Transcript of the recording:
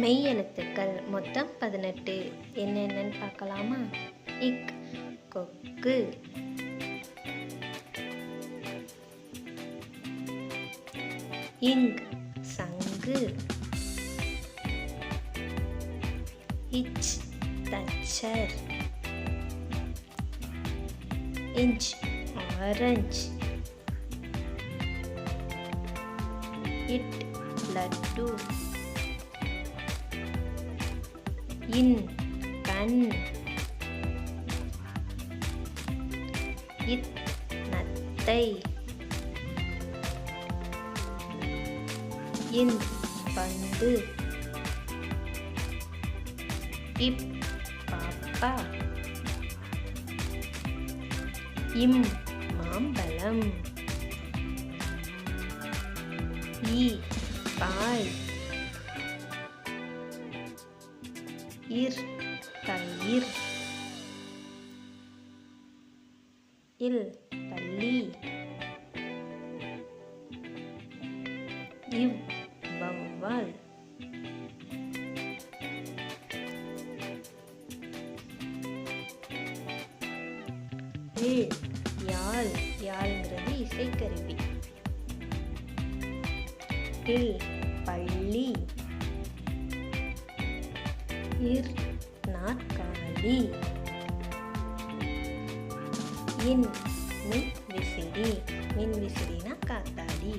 மெய் எழுத்துக்கள் மொத்தம் 18. என்னென்னு பார்க்கலாமா? இக் கொக்கு, இங் சங்கு, இச் தச்சர், இஞ்ச் ஆரஞ்சு, இட் லட்டு, இன் கண், இத் நத்தை, இன் பந்து, இப் பாப்பா, இம் மாம்பழம், ஈ பாய், இர் தயிர், இல் பல்லி, இவ் வௌவால், இல் யாழ், யாழ்ங்கிறது இசைக்கருவி, இல் பள்ளி, இர் நாற்காலி, இன் மின் விசிறி, மின் விசிறினா காத்தாடி.